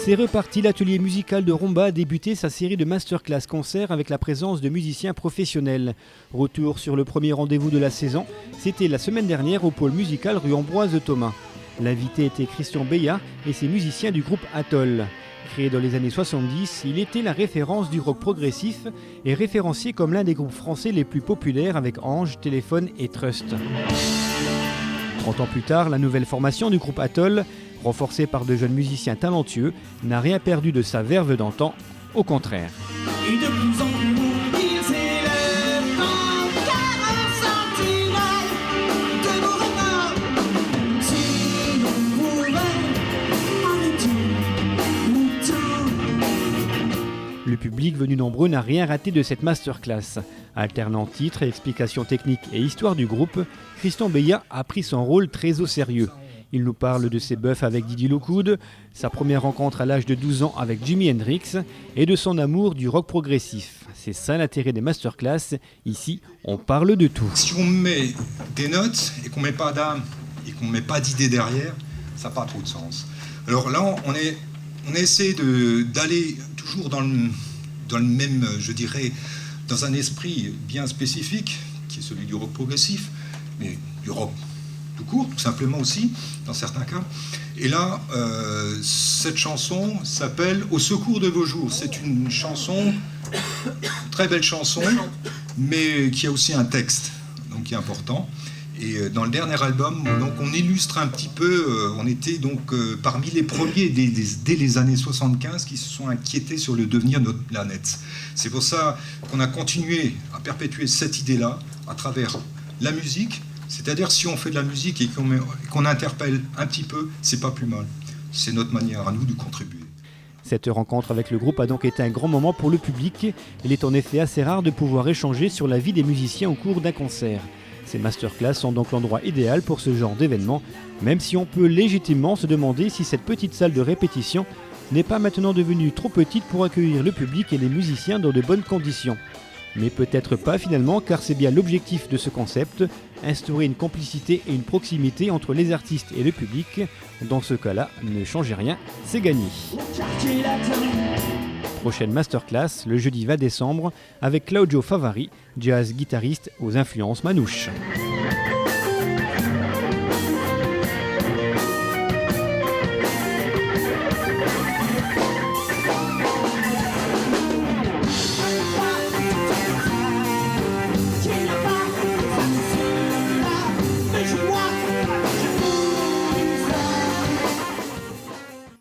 C'est reparti, l'atelier musical de Romba a débuté sa série de masterclass concerts avec la présence de musiciens professionnels. Retour sur le premier rendez-vous de la saison, c'était la semaine dernière au pôle musical rue Ambroise Thomas. L'invité était Christian Beya et ses musiciens du groupe Atoll. Créé dans les années 70, il était la référence du rock progressif et référencié comme l'un des groupes français les plus populaires avec Ange, Téléphone et Trust. 30 ans plus tard, la nouvelle formation du groupe Atoll, renforcée par de jeunes musiciens talentueux, n'a rien perdu de sa verve d'antan, au contraire. Et de plus en plus mobile, c'est le temps, car un sentinelle que nous répare. Si l'on pouvait arrêter tout. Le public venu nombreux n'a rien raté de cette masterclass. Alternant titres, explications techniques et histoire du groupe, Christian Beya a pris son rôle très au sérieux. Il nous parle de ses bœufs avec Didier Lockwood, sa première rencontre à l'âge de 12 ans avec Jimi Hendrix et de son amour du rock progressif. C'est ça l'intérêt des masterclass. Ici, on parle de tout. Si on met des notes et qu'on met pas d'âme et qu'on met pas d'idée derrière, ça n'a pas trop de sens. Alors là, on essaie d'aller toujours dans le même, je dirais, dans un esprit bien spécifique, qui est celui du rock progressif, mais du rock tout court, tout simplement aussi, dans certains cas. Et là, cette chanson s'appelle « Au secours de vos jours ». C'est une chanson, très belle chanson, mais qui a aussi un texte, donc qui est important. Et dans le dernier album, donc, on illustre un petit peu, on était donc parmi les premiers dès les années 75 qui se sont inquiétés sur le devenir de notre planète. C'est pour ça qu'on a continué à perpétuer cette idée-là à travers la musique. C'est-à-dire si on fait de la musique et qu'on interpelle un petit peu, c'est pas plus mal. C'est notre manière à nous de contribuer. Cette rencontre avec le groupe a donc été un grand moment pour le public. Il est en effet assez rare de pouvoir échanger sur la vie des musiciens au cours d'un concert. Ces masterclass sont donc l'endroit idéal pour ce genre d'événement, même si on peut légitimement se demander si cette petite salle de répétition n'est pas maintenant devenue trop petite pour accueillir le public et les musiciens dans de bonnes conditions. Mais peut-être pas finalement, car c'est bien l'objectif de ce concept, instaurer une complicité et une proximité entre les artistes et le public. Dans ce cas-là, ne changez rien, c'est gagné. Prochaine masterclass le jeudi 20 décembre avec Claudio Favari, jazz guitariste aux influences manouches.